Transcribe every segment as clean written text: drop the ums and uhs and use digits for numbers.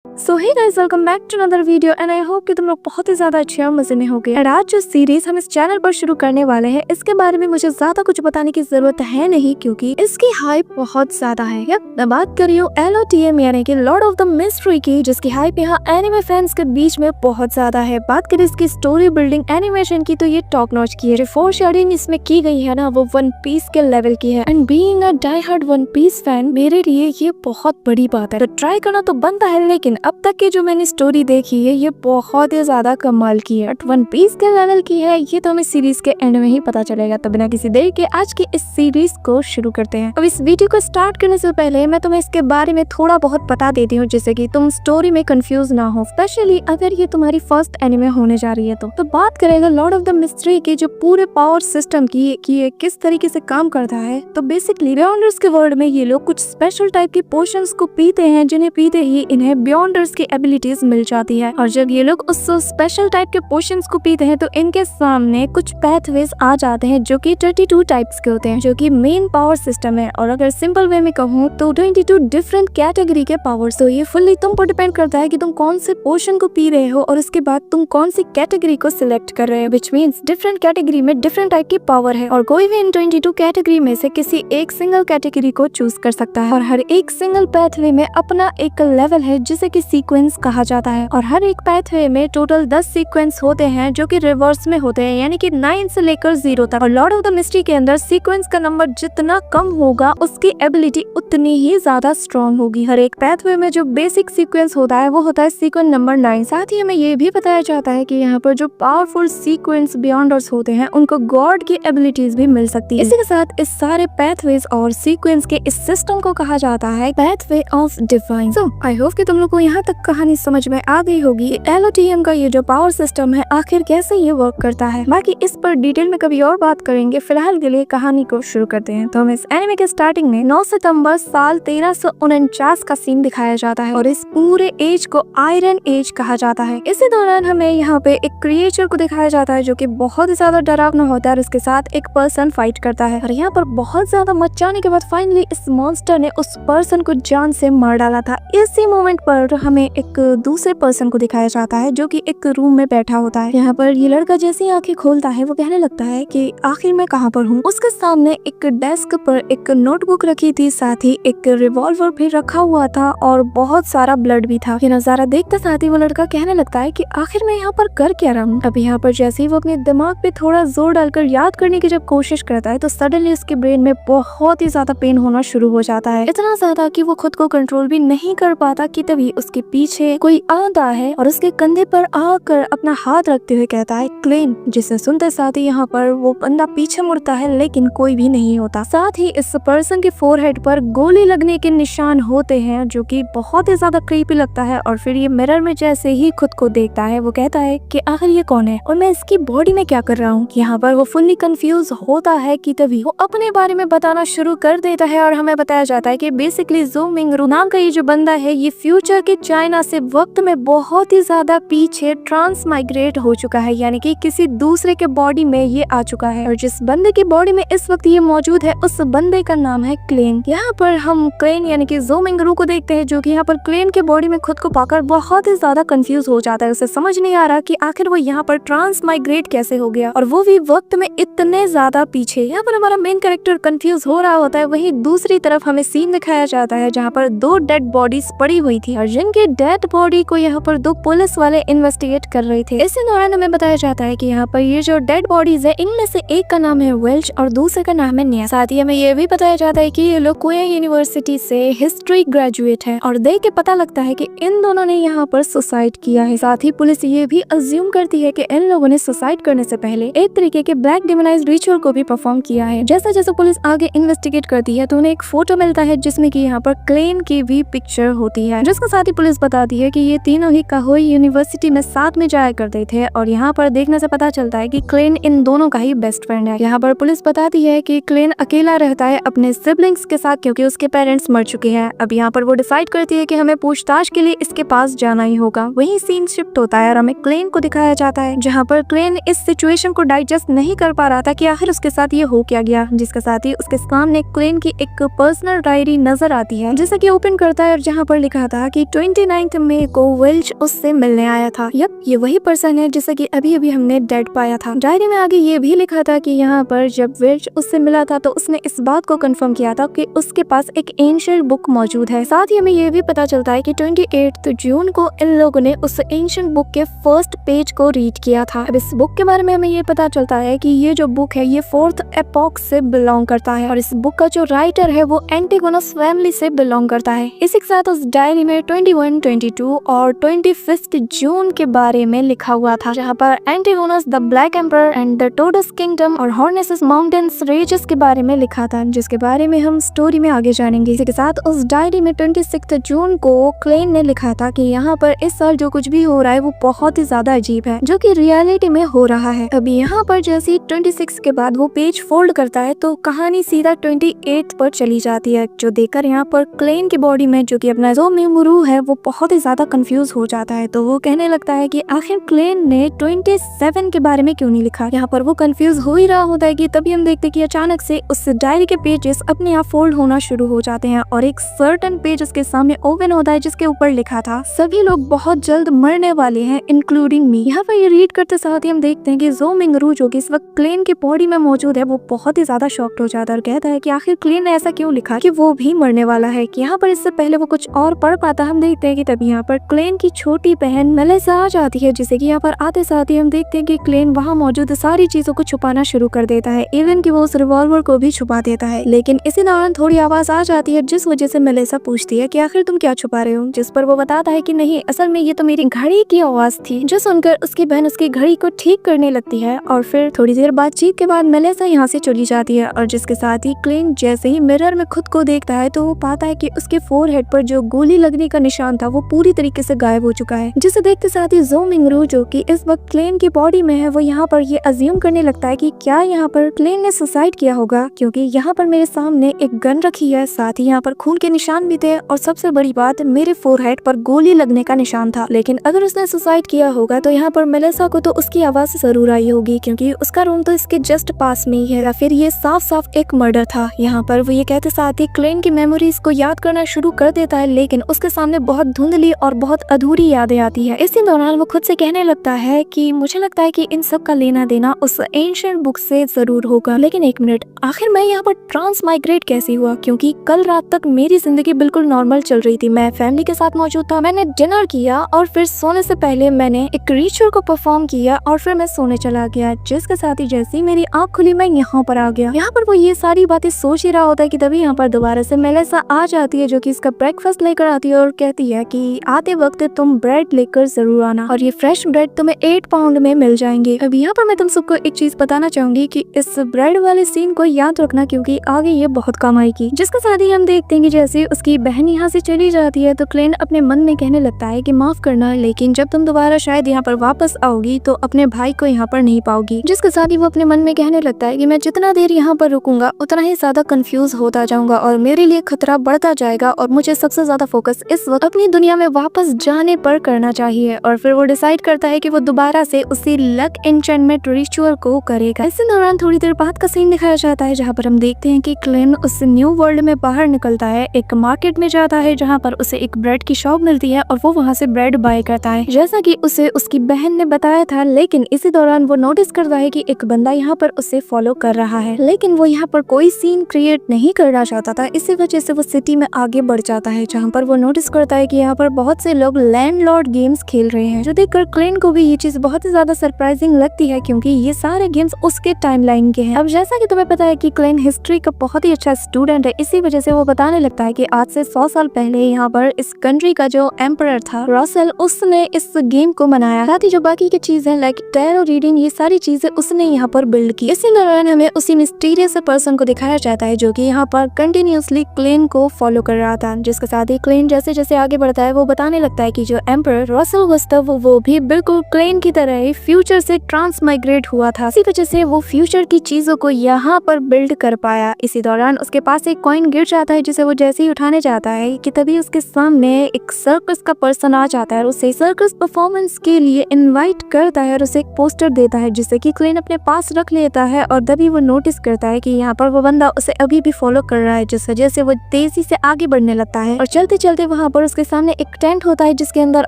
So hey guys, welcome back to another video and I hope कि तुम लोग बहुत ही ज्यादा अच्छे और मजे में होगे। और आज जो सीरीज हम इस चैनल पर शुरू करने वाले हैं, इसके बारे में मुझे ज्यादा कुछ बताने की जरूरत है नहीं, क्योंकि इसकी हाइप बहुत ज्यादा है। मैं बात कर रही हूँ LOTM यानी कि लॉर्ड ऑफ द मिस्ट्री की, जिसकी हाइप यहाँ एनिमे फैंस के बीच में बहुत ज्यादा है। बात करें इसकी स्टोरी बिल्डिंग एनिमेशन की, तो ये टॉप नॉच की है। फोरशैडोइंग इसमें की गई है ना, वो वन पीस के लेवल की है। And being a die hard One Piece fan, मेरे लिए ये बहुत बड़ी बात है। तो ट्राई करना तो बनता है, लेकिन अब तक की जो मैंने स्टोरी देखी है ये बहुत ही ज्यादा कमाल की है। बट वन पीस के लेवल की है ये तो हमें सीरीज के एंड में ही पता चलेगा। तो बिना किसी देर के आज की इस सीरीज को शुरू करते हैं। अब इस वीडियो को स्टार्ट करने से पहले मैं तुम्हें इसके बारे में थोड़ा बहुत बता देती हूँ, जिससे कि तुम स्टोरी में कंफ्यूज ना हो, स्पेशली अगर ये तुम्हारी फर्स्ट एनिमे होने जा रही है। तो बात करेगा लॉर्ड ऑफ द मिस्ट्री के जो पूरे पावर सिस्टम की कि ये किस तरीके से काम करता है। तो बेसिकली बियॉन्डर्स के वर्ल्ड में ये लोग कुछ स्पेशल टाइप के पोशंस को पीते हैं, जिन्हें पीते ही इन्हें बियॉन्डर्स की एबिलिटीज मिल जाती है। और जब ये लोग उस स्पेशल टाइप के पोशंस को पीते हैं तो इनके सामने कुछ पैथवेज आ जाते हैं, जो कि 32 टाइप्स के होते हैं, जो कि मेन पावर सिस्टम है। और अगर सिंपल वे में कहूँ तो 22 डिफरेंट कैटेगरी के पावर्स। तो ये फुल्ली तुम पर डिपेंड करता है कि तुम कौन से पोशन को पी रहे हो और उसके बाद तुम कौन सी कैटेगरी को सिलेक्ट कर रहे हो, विच मीन्स डिफरेंट कैटेगरी में डिफरेंट टाइप की पावर है। और कोई भी इन 22 कैटेगरी में से किसी एक सिंगल कैटेगरी को चूज कर सकता है। और हर एक सिंगल पैथवे में अपना एक लेवल है, जिसे कि सीक्वेंस कहा जाता है। और हर एक पैथवे में टोटल 10 सीक्वेंस होते हैं, जो कि रिवर्स में होते हैं, यानी कि 9 से लेकर 0 तक। और लॉर्ड ऑफ द मिस्ट्री के अंदर सीक्वेंस का नंबर जितना कम होगा, उसकी एबिलिटी उतनी ही ज्यादा स्ट्रॉन्ग होगी। हर एक पैथवे में जो बेसिक सीक्वेंस होता है वो होता है सीक्वेंस नंबर 9। साथ ही हमें ये भी बताया जाता है कि यहाँ पर जो पावरफुल सीक्वेंस बियॉन्डर्स होते हैं उनको गॉड की एबिलिटीज भी मिल सकती है। इसी के साथ इस सारे पैथवेज और सीक्वेंस के इस सिस्टम को कहा जाता है pathway of divine. So I hope कि तुम लोग को यहाँ तक कहानी समझ में आ गई होगी। LOTM का ये जो पावर सिस्टम है आखिर कैसे ये वर्क करता है। बाकी इस पर डिटेल में कभी और बात करेंगे। फिलहाल के लिए कहानी को शुरू करते हैं। तो हमें इस एनिमे के स्टार्टिंग में 9 सितंबर साल 1349 का सीन दिखाया जाता है, और इस पूरे एज को आयरन एज कहा जाता है। इसी दौरान हमें यहाँ पे एक क्रिएचर को दिखाया जाता है, जो कि बहुत ही ज्यादा डरावना होता है, और उसके साथ एक पर्सन फाइट करता है। और यहाँ पर बहुत ज्यादा मचाने के बाद फाइनली इस मॉन्स्टर ने उस पर्सन को जान से मार डाला था। इसी मोमेंट पर हमें एक दूसरे पर्सन को दिखाया जाता है, जो कि एक रूम में बैठा होता है। यहाँ पर ये लड़का जैसे ही आंखें खोलता है वो कहने लगता है कि आखिर मैं कहाँ पर हूँ। उसके सामने एक डेस्क पर एक नोटबुक रखी थी, साथ ही एक रिवॉल्वर भी रखा हुआ था, और बहुत सारा ब्लड भी था। ये नजारा देखते साथ ही वो लड़का कहने लगता है कि आखिर मैं यहाँ पर कर क्या रहा हूँ। अब यहाँ पर जैसे ही वो अपने दिमाग पे थोड़ा जोर डालकर याद करने की जब कोशिश करता है, तो सडनली उसके ब्रेन में बहुत ही ज्यादा पेन होना शुरू हो जाता है। इतना ज्यादा कि वो खुद को कंट्रोल भी नहीं कर पाता कि तभी उसके पीछे कोई आता है और उसके कंधे पर आकर अपना हाथ रखते हुए कहता है क्लेन, जिसे सुनते साथ ही यहाँ पर वो बंदा पीछे मुड़ता है, लेकिन कोई भी नहीं होता। साथ ही इस पर्सन के फोरहेड पर गोली लगने के निशान होते हैं, जो कि बहुत ही ज्यादा क्रीपी लगता है। और फिर ये मिरर में जैसे ही खुद को देखता है वो कहता है कि आखिर ये कौन है और मैं इसकी बॉडी में क्या कर रहा हूँ। यहाँ पर वो फुल्ली कंफ्यूज होता है कि तभी वो अपने बारे में बताना शुरू कर देता है, और हमें बताया जाता है कि बेसिकली ज़ो मिंगरू नाम का ये जो बंदा है, ये फ्यूचर के चाइना से वक्त में बहुत ही ज्यादा पीछे ट्रांस माइग्रेट हो चुका है, यानी कि किसी दूसरे के बॉडी में ये आ चुका है। और जिस बंदे की बॉडी में इस वक्त ये मौजूद है, उस बंदे का नाम है क्लेन। यहाँ पर हम क्लेन यानी कि ज़ो मिंगरू को देखते हैं, जो कि यहाँ पर क्लेन के बॉडी में खुद को पाकर बहुत ही ज्यादा कंफ्यूज हो जाता है। उसे समझ नहीं आ रहा कि आखिर वो यहाँ पर ट्रांस माइग्रेट कैसे हो गया, और वो भी वक्त में इतने ज्यादा पीछे। यहाँ पर हमारा मेन कैरेक्टर कंफ्यूज हो रहा होता है। वहीं दूसरी तरफ हमें सीन दिखाया जाता है जहाँ पर 2 डेड बॉडीज पड़ी हुई थी, और जिनके डेड बॉडी को यहाँ पर 2 पुलिस वाले इन्वेस्टिगेट कर रहे थे। इसी दौरान हमें बताया जाता है कि यहाँ पर ये जो डेड बॉडीज है, इनमें से एक का नाम है वेल्च और दूसरे का नाम है निया। साथ ही हमें ये भी बताया जाता है कि ये लोग कोया यूनिवर्सिटी से हिस्ट्री ग्रेजुएट है, और देख के पता लगता है कि इन दोनों ने यहाँ पर सुसाइड किया है। साथ ही पुलिस ये भी अज्यूम करती है कि इन लोगों ने सुसाइड करने से पहले एक तरीके के ब्लैक डिमोनाइज्ड रिचुअल को भी परफॉर्म किया है। जैसे जैसे पुलिस आगे इन्वेस्टिगेट करती है तो उन्हें एक फोटो मिलता है, जिसमें कि यहाँ पर क्लेन की भी पिक्चर होती है, जिसके साथ ही पुलिस बताती है कि ये तीनों ही काहोई यूनिवर्सिटी में साथ में जाया करते थे। और यहाँ पर देखने से पता चलता है कि क्लेन इन दोनों का ही बेस्ट फ्रेंड है। यहाँ पर पुलिस बताती है कि क्लेन अकेला रहता है अपने सिबलिंग्स के साथ, क्योंकि उसके पेरेंट्स मर चुके हैं। अब यहाँ पर वो डिसाइड करती है कि हमें पूछताछ के लिए इसके पास जाना ही होगा। वहीं सीन शिफ्ट होता है और हमें क्लेन को दिखाया जाता है, जहाँ पर क्लेन इस सिचुएशन को डाइजेस्ट नहीं कर पा रहा था कि आखिर उसके साथ ये हो क्या गया। जिसके साथ ही उसके सामने क्लेन की एक पर्सनल डायरी नजर आती है, जिसे कि ओपन करता है, और जहाँ पर लिखा था कि 29 मई को विल्च उससे मिलने आया था। यप, ये वही पर्सन है जिसे कि अभी अभी हमने डेड पाया था। डायरी में आगे ये भी लिखा था कि यहाँ पर जब विल्च उससे मिला था तो उसने इस बात को कंफर्म किया था कि उसके पास एक एंशिएंट बुक मौजूद है। साथ ही हमें ये भी पता चलता है कि 28 जून को इन लोगों ने उस एंशिएंट बुक के फर्स्ट पेज को रीड किया था। अब इस बुक के बारे में हमें ये पता चलता है कि ये जो बुक है ये 4th एपॉक से बिलोंग करता है और इस बुक का जो राइटर है वो एंटिगोनस फैमिली से बिलोंग करता है। इसी के साथ उस डायरी में 21, 22 और 25 जून के बारे में लिखा हुआ था, जहाँ पर Antigonus the black ember and the toads kingdom और हॉर्नेसेस माउंटेन्स रेजेस के बारे में लिखा था, जिसके बारे में हम स्टोरी में आगे जानेंगे। इसी के साथ उस डायरी में 26 जून को क्लेन ने लिखा था कि यहाँ पर इस साल जो कुछ भी हो रहा है वो बहुत ही ज्यादा अजीब है, जो कि रियलिटी में हो रहा है। अभी यहाँ पर जैसे 26 के बाद वो पेज फोल्ड करता है तो कहानी सीधा 28 पर चली जाती है, जो देखकर यहाँ पर क्लेन की बॉडी में जो कि अपना ज़ोमिंगरू है वो बहुत ही ज्यादा कंफ्यूज हो जाता है। तो वो कहने लगता है कि आखिर क्लेन ने 27 के बारे में क्यों नहीं लिखा। यहाँ पर वो कंफ्यूज हो ही रहा होता है कि तभी हम देखते हैं कि अचानक से उस डायरी के पेजेस अपने आप फोल्ड होना शुरू हो जाते हैं और एक सर्टेन पेज उसके सामने ओपन होता है जिसके ऊपर लिखा था सभी लोग बहुत जल्द मरने वाले हैं इंक्लूडिंग मी। यहाँ पर ये रीड करते साथ ही हम देखते हैं कि ज़ोमिंगरू जो कि इस वक्त क्लेन की बॉडी में मौजूद है वो बहुत ही ज्यादा शॉक्ड हो जाता है और कहता है कि आखिर क्लेन ने ऐसा क्यों लिखा कि वो भी मरने वाला है। कि यहाँ पर इससे पहले वो कुछ और पढ़ पाता हम देखते हैं कि तभी यहाँ पर क्लेन की छोटी बहन मेलिसा आ जाती है, जिसे कि यहाँ पर आते साथ ही हम देखते हैं कि क्लेन वहाँ मौजूद सारी चीजों को छुपाना शुरू कर देता है, इवन कि वो उस रिवॉल्वर को भी छुपा देता है। लेकिन इसी दौरान थोड़ी आवाज आ जाती है जिस वजह से मेलिसा पूछती है कि आखिर तुम क्या छुपा रहे हो, जिस पर वो बताता है कि नहीं, असल में ये तो मेरी घड़ी की आवाज थी। जो सुनकर उसकी बहन उसकी घड़ी को ठीक करने लगती है और फिर थोड़ी देर बातचीत के बाद मेलिसा यहाँ से चली जाती है और जिसके साथ ही क्लेन जैसे ही मिरर में खुद को देखता है तो वो पाता है कि उसके फोरहेड पर जो गोली लगने का निशान था वो पूरी तरीके से गायब हो चुका है। जिसे देखते साथ ही ज़ोमिंगरू जो कि इस वक्त क्लेन की बॉडी में है वो यहाँ पर ये अज्यूम करने लगता है कि क्या यहाँ पर क्लेन ने सुसाइड किया होगा, क्योंकि यहाँ पर मेरे सामने एक गन रखी है, साथ ही यहाँ पर खून के निशान भी थे और सबसे बड़ी बात मेरे फोरहेड पर गोली लगने का निशान था। लेकिन अगर उसने सुसाइड किया होगा तो यहाँ पर मेलिसा को तो उसकी आवाज जरूर आई होगी, क्योंकि उसका रूम तो इसके जस्ट पास में ही है, या फिर ये साफ साफ एक मर्डर था। यहाँ पर वो ये कहते साथ ही क्लेन की मेमोरीज को याद करना शुरू कर देता है, लेकिन उसके सामने बहुत धुंधली और बहुत अधूरी यादें आती है। इसी दौरान वो खुद से कहने लगता है कि मुझे लगता है कि इन सब का लेना देना उस एंशिएंट बुक से जरूर होगा। लेकिन एक मिनट, आखिर मैं यहाँ पर ट्रांस माइग्रेट कैसे हुआ, क्योंकि कल रात तक मेरी जिंदगी बिल्कुल नॉर्मल चल रही थी। मैं फैमिली के साथ मौजूद था, मैंने डिनर किया और फिर सोने से पहले मैंने एक रिचुअल को परफॉर्म किया और फिर मैं सोने चला गया, जिसके साथ ही जैसे ही मेरी आँख खुली मैं यहाँ पर आ गया। यहाँ पर वो ये सारी बातें सोच ही रहा होता है कि तभी यहाँ पर दोबारा से मेलिसा आ जाती है, जो कि इसका ब्रेकफास्ट लेकर आती है और कहती है कि आते वक्त तुम ब्रेड लेकर जरूर आना और ये फ्रेश ब्रेड तुम्हें 8 पाउंड में मिल जाएंगे। अब यहाँ पर मैं तुम सबको एक चीज बताना चाहूंगी कि इस ब्रेड वाले सीन को याद रखना, क्योंकि आगे ये बहुत काम आएगी। जिसके साथ ही हम देखते हैं कि जैसे उसकी बहन यहाँ से चली जाती है तो क्लेन अपने मन में कहने लगता है कि माफ करना, लेकिन जब तुम दोबारा शायद यहाँ पर वापस आओगी तो अपने भाई को यहाँ पर नहीं पाओगी। जिसके साथ ही वो अपने मन में कहने लगता है कि मैं जितना देर यहाँ पर रुकूंगा उतना ही ज्यादा कंफ्यूज होता जाऊंगा और मेरे लिए खतरा बढ़ता जाएगा और मुझे सबसे ज्यादा फोकस इस वक्त अपनी दुनिया में वापस जाने पर करना चाहिए। और फिर वो डिसाइड करता है कि वो दोबारा से उसी लक एन्चेंटमेंट रिचुअल को करेगा। इसी दौरान थोड़ी देर बाद का सीन दिखाया जाता है, जहाँ पर हम देखते हैं कि क्लेन उस न्यू वर्ल्ड में बाहर निकलता है, एक मार्केट में जाता है जहाँ पर उसे एक ब्रेड की शॉप मिलती है और वो वहाँ से ब्रेड बाय करता है, जैसा कि उसे उसकी बहन ने बताया था। लेकिन इसी दौरान वो नोटिस करता है कि एक बंदा यहाँ पर उसे फॉलो कर रहा है, लेकिन वो यहाँ पर कोई सीन क्रिएट नहीं करना चाहता था। इसी वजह से वो सिटी में आगे बढ़ जाता है, जहाँ पर वो नोटिस करता है कि यहाँ पर बहुत से लोग लैंडलॉर्ड गेम्स खेल रहे हैं, जो देखकर क्लेन को भी ये चीज बहुत ही ज्यादा सरप्राइजिंग लगती है, क्योंकि ये सारे गेम्स उसके टाइमलाइन के हैं। अब जैसा कि तुम्हें पता है कि क्लेन हिस्ट्री का बहुत ही अच्छा स्टूडेंट है, इसी वजह से वो बताने लगता है कि आज से 100 साल पहले यहाँ पर इस कंट्री का जो एम्परर था रसल, उसने इस गेम को बनाया। साथ ही जो बाकी की चीजें लाइक टैरो रीडिंग, ये सारी चीजें उसने यहाँ पर बिल्ड की। इसी दौरान हमें उसी मिस्टीरियस पर्सन को दिखाया जाता है जो कि यहाँ पर कंटिन्यूअसली क्लेन को फॉलो कर रहा था। जिसके साथ ही क्लेन जैसे जैसे आगे बढ़ता है वो बताने लगता है कि जो एम्परर रसल गुस्ताव वो भी बिल्कुल क्लेन की तरह ही फ्यूचर से ट्रांसमाइग्रेट हुआ था, इसी वजह से वो फ्यूचर की चीजों को यहाँ पर बिल्ड कर पाया। इसी दौरान उसके पास एक कॉइन गिर जाता है, जिसे वो जैसे ही उठाने जाता है कि तभी उसके सामने एक सर्कस का पर्सन आ जाता है और उसे सर्कस परफॉर्मेंस के लिए इनवाइट करता है और उसे एक पोस्टर देता है, जिसे कि क्लेन अपने पास रख लेता है। और तभी वो नोटिस करता है कि यहाँ पर वो बंदा उसे अभी भी फॉलो कर रहा है, जिस वजह से वो तेजी से आगे बढ़ने लगता है और चलते चलते वहाँ पर पर उसके सामने एक टेंट होता है जिसके अंदर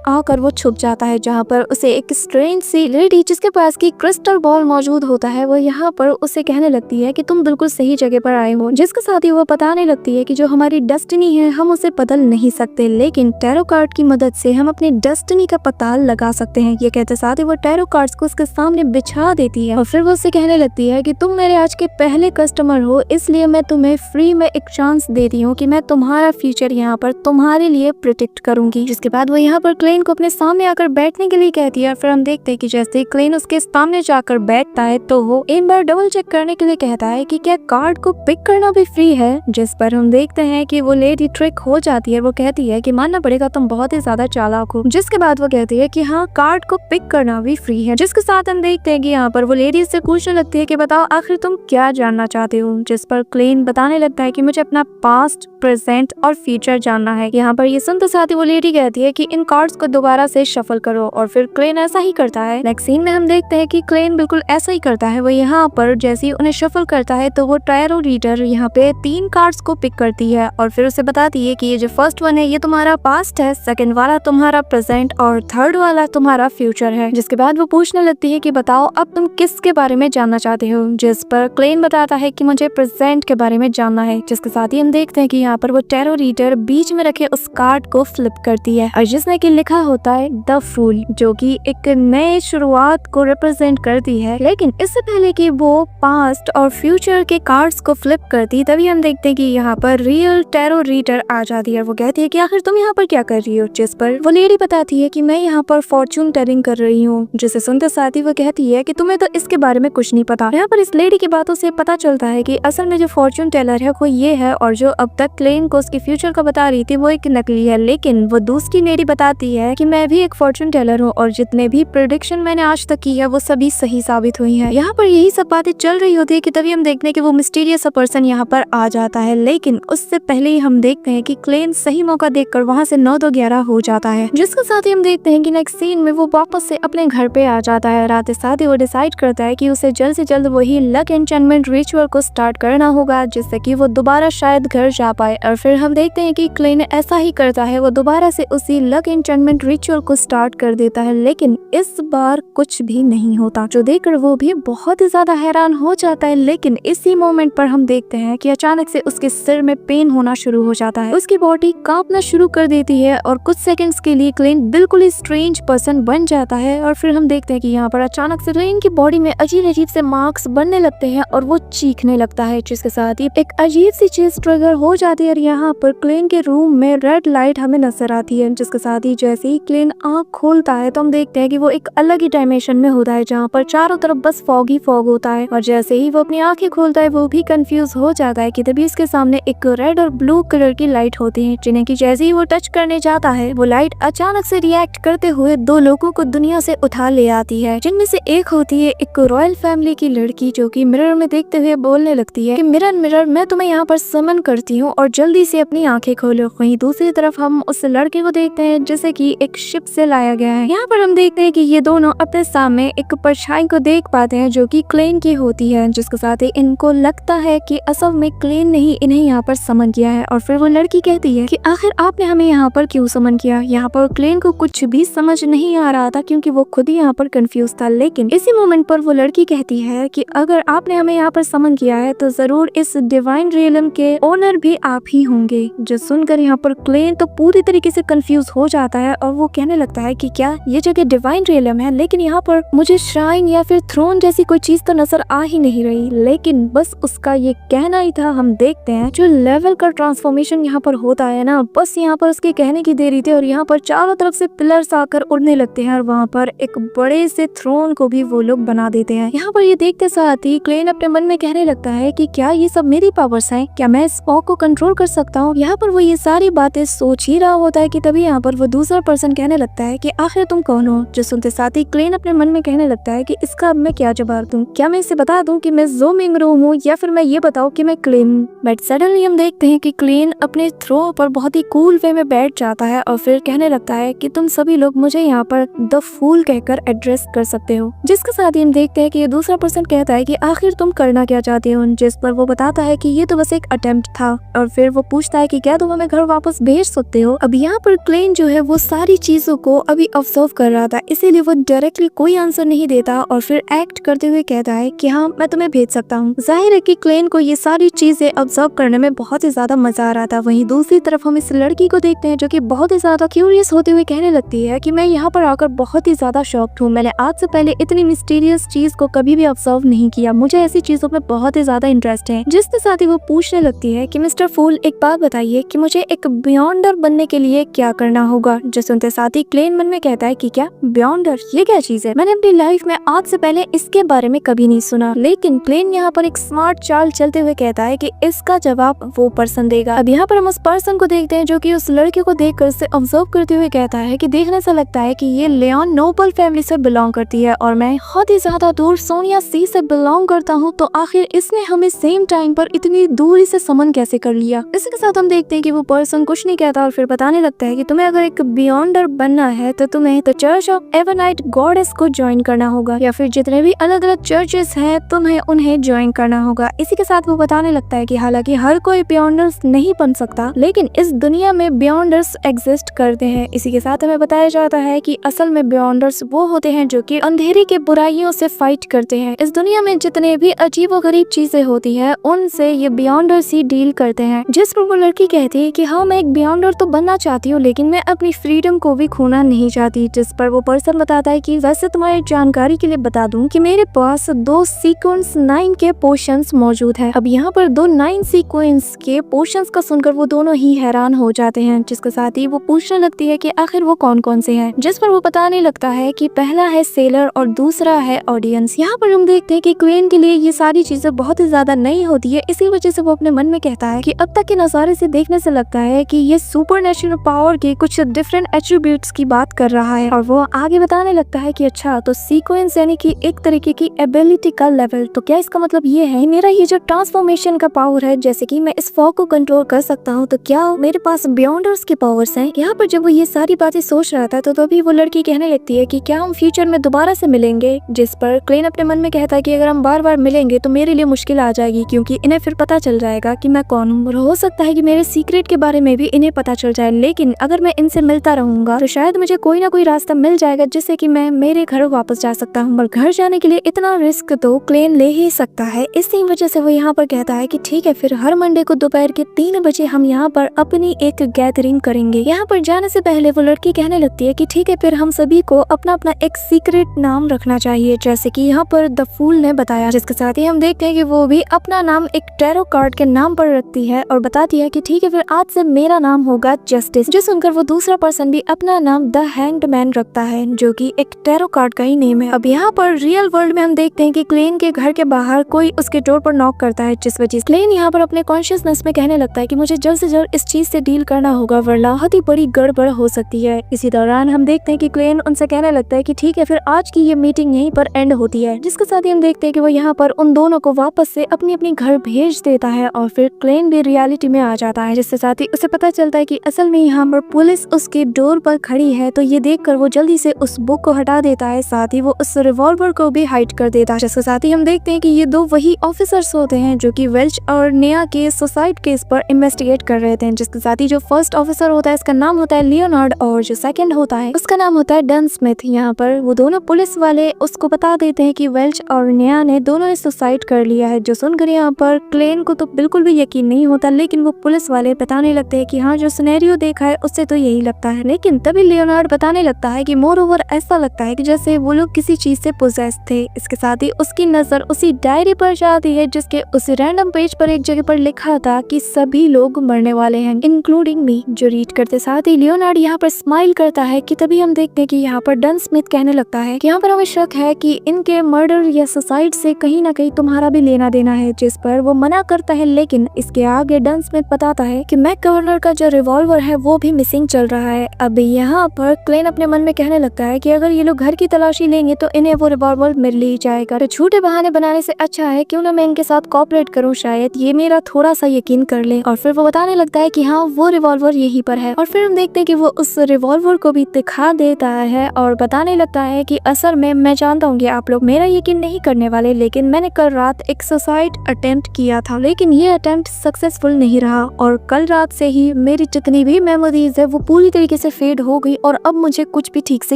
आकर वो छुप जाता है, जहाँ पर उसे एक स्ट्रेंज सी लेडी जिसके पास की क्रिस्टल बॉल मौजूद होता है वो यहाँ पर उसे कहने लगती है कि तुम बिल्कुल सही जगह पर आए हो, जिसके साथ ही वो बताने लगती है कि जो हमारी डेस्टिनी है हम उसे बदल नहीं सकते, लेकिन टैरो कार्ड की मदद से हम अपनी डेस्टिनी का पता लगा सकते हैं। ये कहते साथ ही वो टैरो कार्ड्स को उसके सामने बिछा देती है और फिर वो उसे कहने लगती है कि तुम मेरे आज के पहले कस्टमर हो, इसलिए मैं तुम्हें फ्री में एक चांस देती हूँ कि मैं तुम्हारा फ्यूचर यहाँ पर तुम्हारे लिए प्रोटेक्ट करूंगी। जिसके बाद वो यहाँ पर क्लेन को अपने सामने आकर बैठने के लिए कहती है। फिर हम देखते हैं कि जैसे ही क्लेन उसके सामने जाकर बैठता है तो वो एक बार डबल चेक करने के लिए कहता है कि क्या कार्ड को पिक करना भी फ्री है, जिस पर हम देखते हैं कि वो लेडी ट्रिक हो जाती है। वो कहती है कि मानना पड़ेगा तुम बहुत ही ज्यादा चालाक हो। जिसके बाद वो कहती है कि हाँ कार्ड को पिक करना भी फ्री है। जिसके साथ हम देखते हैं कि यहाँ पर वो लेडी से पूछने लगती है कि बताओ आखिर तुम क्या जानना चाहते हो, जिस पर क्लेन बताने लगता है कि मुझे अपना पास्ट, प्रेजेंट और फ्यूचर जानना है। यहाँ पर ये सुनते साथ ही वो लेडी कहती है कि इन कार्ड्स को दोबारा से शफल करो और फिर क्लेन ऐसा ही करता है। नेक्स्ट सीन में हम देखते हैं कि क्लेन बिल्कुल ऐसा ही करता है। वो यहाँ पर जैसे ही उन्हें शफल करता है तो वो टैरो रीडर यहाँ पे 3 कार्ड्स को पिक करती है और फिर उसे बताती है कि ये जो फर्स्ट वन है ये तुम्हारा पास्ट है, सेकंड वाला तुम्हारा प्रेजेंट और थर्ड वाला तुम्हारा फ्यूचर है। जिसके बाद वो पूछने लगती है कि बताओ अब तुम किसके बारे में जानना चाहते हो, जिस पर क्लेन बताता है कि मुझे प्रेजेंट के बारे में जानना है। जिसके साथ ही हम देखते हैं कि यहाँ पर वो टैरो रीडर बीच में रखे उस कार्ड को फ्लिप करती है और जिसमें कि लिखा होता है द फूल, जो कि एक नए शुरुआत को रिप्रेजेंट करती है। लेकिन इससे पहले कि वो पास्ट और फ्यूचर के कार्ड्स को फ्लिप करती तभी हम देखते हैं कि यहाँ पर रियल टैरो रीडर आ जाती है। वो कहती है कि आखिर तुम यहाँ पर क्या कर रही हो, जिस पर वो लेडी बताती है कि मैं यहाँ पर फॉर्चून टेलिंग कर रही हूँ। जिसे सुनते साथ ही वो कहती है कि तुम्हें तो इसके बारे में कुछ नहीं पता। यहाँ पर इस लेडी की बातों से पता चलता है कि असल में जो फॉर्चून टेलर है वो ये है और जो अब तक क्लेन को उसके फ्यूचर का बता रही थी वो एक नकली है। लेकिन वो दूसरी लेडी बताती है कि मैं भी एक फॉर्चून टेलर हूँ और जितने भी प्रेडिक्शन मैंने आज तक की है वो सभी सही साबित हुई है। यहाँ पर यही सब बातें चल रही होती है कि तभी हम देखते हैं कि वो मिस्टीरियस पर्सन यहाँ पर आ जाता है। लेकिन उससे पहले ही हम देखते हैं कि क्लेन सही मौका देखकर वहाँ से 9-2-11 हो जाता है। जिसके साथ ही हम देखते हैं कि नेक्स्ट सीन में वो वापस से अपने घर पे आ जाता है। रात के साथ ही वो डिसाइड करता है कि उसे जल्द से जल्द वही लक एन्चेंटमेंट रिचुअल को स्टार्ट करना होगा, जिससे कि वो दोबारा शायद घर जा पाए। और फिर हम देखते हैं कि क्लेन ऐसा ही करता है, वो दोबारा से उसी लक एन्चेंटमेंट रिचुअल को स्टार्ट कर देता है। लेकिन इस बार कुछ भी नहीं होता, जो देखकर वो भी बहुत ही ज्यादा हैरान हो जाता है। लेकिन इसी मोमेंट पर हम देखते हैं कि अचानक से उसके सिर में पेन होना शुरू हो जाता है, उसकी बॉडी कांपना शुरू कर देती है और कुछ सेकंड्स के लिए क्लेन बिल्कुल ही स्ट्रेंज पर्सन बन जाता है। और फिर हम देखते हैं कि यहाँ पर अचानक से क्लेन की बॉडी में अजीब अजीब से मार्क्स बनने लगते हैं और वो चीखने लगता है, जिसके साथ ही एक अजीब सी चीज ट्रिगर हो जाती है। और यहाँ पर क्लेन के रूम में रेड लाइट हमें नजर आती है, जिसके साथ ही जैसे ही क्लेन आँख खोलता है तो हम देखते हैं कि वो एक अलग ही डायमेंशन में होता है, जहाँ पर चारों तरफ बस फॉग ही फॉग होता है। और जैसे ही वो अपनी आंखें खोलता है वो भी कंफ्यूज हो जाता है कि तभी इसके सामने एक रेड और ब्लू कलर की लाइट होती है, जिन्हें की जैसे ही वो टच करने जाता है वो लाइट अचानक से रिएक्ट करते हुए 2 लोगों को दुनिया से उठा ले आती है, जिनमें से एक होती है एक रॉयल फैमिली की लड़की, जो कि मिरर में देखते हुए बोलने लगती है कि मिरर मिरर मैं तुम्हें यहाँ पर समन करती हूँ और जल्दी से अपनी आंखें खोलो। वहीं दूसरी तरफ हम उस लड़के को देखते हैं जिसे कि एक शिप से लाया गया है। यहाँ पर हम देखते हैं कि ये दोनों अपने सामने एक परछाई को देख पाते हैं जो कि क्लेन की होती है, जिसके साथ ही इनको लगता है कि असल में क्लेन ने ही इन्हें यहाँ पर समन किया है। और फिर वो लड़की कहती है कि आखिर आपने हमें यहाँ पर क्यों समन किया। यहाँ पर क्लेन को कुछ भी समझ नहीं आ रहा था क्योंकि वो खुद ही यहाँ पर कंफ्यूज था। लेकिन इसी मोमेंट पर वो लड़की कहती है कि अगर आपने हमें यहाँ पर समन किया है तो जरूर इस डिवाइन रियलम के ओनर भी आप ही होंगे। जो सुनकर यहाँ पर क्लेन तो पूरी तरीके से कंफ्यूज हो जाता है और वो कहने लगता है कि क्या ये जगह डिवाइन रियलम है, लेकिन यहाँ पर मुझे श्राइन या फिर थ्रोन जैसी कोई चीज तो नजर आ ही नहीं रही। लेकिन बस उसका ये कहना ही था। हम देखते हैं जो लेवल का ट्रांसफॉर्मेशन यहाँ पर होता है ना, बस यहाँ पर उसके कहने की देरी थी और यहाँ पर चारों तरफ से पिलर्स आकर उड़ने लगते हैं और वहाँ पर एक बड़े से थ्रोन को भी वो लोग बना देते हैं। यहाँ पर ये देखते साथ ही क्लेन अपने मन में कहने लगता है कि क्या ये सब मेरी पावर्स हैं, क्या मैं स्पॉक को कंट्रोल कर सकता हूँ। यहाँ पर वो ये सारी बातें सोच ही रहा होता है कि तभी यहाँ पर वो दूसरा पर्सन कहने लगता है कि आखिर तुम कौन हो। जो सुनते साथ ही क्लेन अपने मन में कहने लगता है कि इसका अब मैं क्या जवाब दूं, क्या मैं इसे बता दूं कि मैं ज़ो मिंगरू हूँ या फिर मैं ये बताऊं कि मैं क्लेन। बट सडनली हम देखते हैं कि क्लेन अपने थ्रो पर बहुत ही कूल वे में बैठ जाता है और फिर कहने लगता है कि तुम सभी लोग मुझे यहाँ पर द फूल कहकर एड्रेस कर सकते हो। जिसके साथ ही हम देखते हैं कि ये दूसरा पर्सन कहता है कि आखिर तुम करना क्या चाहते हो, जिस पर वो बताता है कि ये तो बस एक अटेम्प्ट था। और फिर वो पूछता है कि क्या तुम हमें घर वापस भेज सकते हो। अब यहाँ पर क्लेन जो है वो सारी चीजों को अभी ऑब्जर्व कर रहा था, इसीलिए वो डायरेक्टली कोई आंसर नहीं देता और फिर एक्ट करते हुए कहता है कि हाँ मैं तुम्हें भेज सकता हूँ। जाहिर है कि क्लेन को ये सारी चीजें ऑब्जर्व करने में बहुत ही ज्यादा मजा आ रहा था। वहीं दूसरी तरफ हम इस लड़की को देखते हैं जो कि बहुत ही ज्यादा क्यूरियस होते हुए कहने लगती है कि मैं यहाँ पर आकर बहुत ही ज्यादा शॉक्ड हूँ, मैंने आज से पहले इतनी मिस्टीरियस चीज को कभी भी ऑब्जर्व नहीं किया, मुझे ऐसी चीजों में बहुत ही ज्यादा इंटरेस्ट है। जिसके साथ ही वो पूछने लगती है कि मिस्टर फूल एक बात बताइए कि मुझे एक बियॉन्डर बनने के लिए क्या करना होगा। जो सुनते साथ ही क्लेन मन में कहता है कि क्या बियॉन्डर, ये क्या चीज है, मैंने अपनी लाइफ में आज से पहले इसके बारे में कभी नहीं सुना। लेकिन क्लेन यहाँ पर एक स्मार्ट चाल चलते हुए कहता है कि इसका जवाब वो पर्सन देगा। अब यहाँ पर हम उस पर्सन को देखते हैं जो कि उस लड़के को देखकर उसे ऑब्जर्व करते हुए कहता है कि देखने से लगता है कि ये लियोन नोबल फैमिली से बिलोंग करती है और मैं बहुत ही ज्यादा दूर सोनिया सी से बिलोंग करता हूँ, तो आखिर इसने हमें सेम टाइम पर इतनी दूरी से समन कैसे कर लिया। इसके साथ हम देखते हैं कि वो पर्सन कुछ नहीं कहता और फिर बताने लगता है कि तुम्हें अगर एक बियॉन्डर बनना है तो तुम्हें the church of Evernight goddess को ज्वाइन करना होगा या फिर जितने भी अलग अलग चर्चेस हैं तुम्हें उन्हें ज्वाइन करना होगा। इसी के साथ वो बताने लगता है कि हालांकि हर कोई बियॉन्डर्स नहीं बन सकता, लेकिन इस दुनिया में बियॉन्डर्स एग्जिस्ट करते हैं। इसी के साथ हमें बताया जाता है कि असल में बियॉन्डर्स वो होते हैं जो कि अंधेरी के बुराइयों से फाइट करते हैं। इस दुनिया में जितने भी अजीबोगरीब चीजें होती है उनसे ये बियॉन्डर्स ही डील करते हैं। जिस पर वो लड़की कहती है कि हाँ मैं एक बियॉन्डर तो बनना चाहती हूँ लेकिन मैं अपनी फ्रीडम को भी खोना नहीं चाहती। जिस पर वो पर्सन बताता है कि वैसे तुम्हारी जानकारी के लिए बता दूं कि मेरे पास 2 सीक्वेंस 9 के पोशंस मौजूद है। अब यहाँ पर 2 9 सीक्वेंस के पोशंस का सुनकर वो दोनों ही हैरान हो जाते हैं। जिसके साथ ही वो पूछने लगती है कि आखिर वो कौन कौन से हैं। जिस पर वो बताने लगता है कि पहला है सेलर और दूसरा है ऑडियंस। यहाँ पर हम देखते हैं कि क्वीन के लिए ये सारी चीजें बहुत ही ज्यादा नई होती है, इसी वजह से वो अपने मन में कहता है कि अब तक के नजारे से देखने से लगता है कि ये सुपर नेचुरल पावर के कुछ डिफरेंट एट्रीब्यूट्स की बात कर रहा है। और वो आगे बताने लगता है कि अच्छा तो सीक्वेंस यानी कि एक तरीके की एबिलिटी का लेवल, तो क्या इसका मतलब ये है मेरा ये जो ट्रांसफॉर्मेशन का पावर है, जैसे कि मैं इस फॉग को कंट्रोल कर सकता हूँ, तो क्या मेरे पास बियॉन्डर्स के पावर्स हैं। यहाँ पर जब वो ये सारी बातें सोच रहा था तो तभी वो लड़की कहने लगती है कि क्या हम फ्यूचर में दोबारा से मिलेंगे। जिस पर क्लेन अपने मन में कहता है कि अगर हम बार बार मिलेंगे तो मेरे लिए मुश्किल आ जाएगी क्योंकि इन्हें फिर पता चल जाएगा कि मैं कौन हूँ और हो सकता है कि मेरे सीक्रेट के बारे में भी इन्हें पता चल जाए। लेकिन अगर मैं इनसे मिलता रहूंगा तो शायद मुझे कोई ना कोई रास्ता मिल जाएगा जिससे कि मैं मेरे घर वापस जा सकता हूँ, और घर जाने के लिए इतना रिस्क तो क्लेन ले ही सकता है। इसी वजह से वो यहाँ पर कहता है कि ठीक है फिर हर मंडे को दोपहर के 3 बजे हम यहाँ पर अपनी एक गैदरिंग करेंगे। यहाँ पर जाने से पहले वो लड़की कहने लगती है कि ठीक है फिर हम सभी को अपना अपना एक सीक्रेट नाम रखना चाहिए, जैसे कि यहाँ पर द फूल ने बताया। जिसके साथ ही हम देखते हैं कि वो भी अपना नाम एक टैरो कार्ड के नाम पर रखती है और बताती है कि ठीक है फिर आज से मेरा नाम होगा जस्टिस। जो सुनकर वो दूसरा पर्सन भी अपना नाम द हैंग्ड मैन रखता है जो कि एक टैरो कार्ड का ही नेम है। अब यहाँ पर रियल वर्ल्ड में हम देखते हैं कि क्लेन के घर के बाहर कोई उसके डोर पर नॉक करता है, जिस वजह से क्लेन यहाँ पर अपने कॉन्शियसनेस में कहने लगता है कि मुझे जल्द से जल्द इस चीज से डील करना होगा वरना बहुत ही बड़ी गड़बड़ हो सकती है। इसी दौरान हम देखते हैं कि क्लेन उनसे कहने लगता है कि ठीक है फिर आज की ये मीटिंग यहीं पर एंड होती है। जिसके साथ ही हम देखते हैं कि वो यहाँ पर उन दोनों को वापस से अपनी अपनी घर भेज देता है और फिर क्लेन भी रियलिटी में आ जाता है, जिसके साथ ही उसे पता चलता है कि असल में यहाँ पर पुलिस उसके डोर पर खड़ी है। तो ये देखकर वो जल्दी से उस बुक को हटा देता है, साथ ही वो उस रिवॉल्वर को भी हाइड कर देता है। जिसके साथ ही हम देखते हैं कि ये 2 वही ऑफिसर्स होते हैं जो कि वेल्च और नेहा के सुसाइड केस पर इन्वेस्टिगेट कर रहे थे। जिसके साथ ही जो फर्स्ट ऑफिसर होता है इसका नाम होता है लियोनार्ड और जो सेकंड होता है उसका नाम होता है डन स्मिथ। यहाँ पर वो दोनों पुलिस वाले उसको बता देते हैं कि वेल्च और नेहा ने दोनों ने सुसाइड कर लिया है। जो सुनकर यहाँ पर क्लेन को तो बिल्कुल भी यकीन नहीं होता, लेकिन वो पुलिस वाले बताने लगते हैं कि हाँ जो सिनेरियो देखा है उससे तो यही लगता है। लेकिन तभी लियोनार्ड बताने लगता है कि मोर ओवर ऐसा लगता है कि जैसे वो लोग किसी चीज से पोजेस थे। इसके साथ ही उसकी नजर उसी डायरी पर जाती है जिसके उस रैंडम पेज पर एक जगह पर लिखा था कि सभी लोग मरने वाले हैं इंक्लूडिंग मी। जो रीड करते साथ ही लियोनार्ड यहाँ पर स्माइल करता है कि तभी हम देखते हैं कि यहाँ पर डन स्मिथ कहने लगता है कि यहाँ पर हमें शक है कि इनके मर्डर या सुसाइड से कहीं ना कहीं तुम्हारा भी लेना देना है। जिस पर वो मना करता है, लेकिन इसके आगे डन स्मिथ बताता है कि मैक गवर्नर का जो रिवॉल्वर है वो भी मिसिंग चल रहा है। अब यहाँ पर क्लेन अपने मन में कहने लगता है कि अगर ये लोग घर की तलाशी लेंगे तो इन्हें वो रिवॉल्वर मिल ही जाएगा, तो झूठे बहाने बनाने से अच्छा है क्यों ना मैं इनके साथ कोऑपरेट करूं, शायद ये मेरा थोड़ा सा यकीन कर ले। और फिर वो बताने लगता है कि हाँ वो रिवॉल्वर यहीं पर है। और फिर हम देखते हैं कि वो उस रिवॉल्वर को भी दिखा देता है और बताने लगता है कि असल में मैं जानता हूँ कि आप लोग मेरा यकीन नहीं करने वाले, लेकिन मैंने कल रात एक सुसाइड अटेम्प्ट किया था, लेकिन ये अटेम्प्ट सक्सेसफुल नहीं रहा और कल रात से ही मेरी जितनी भी मेमोरीज है वो पूरी तरीके से फेड हो गई और अब मुझे कुछ भी ठीक से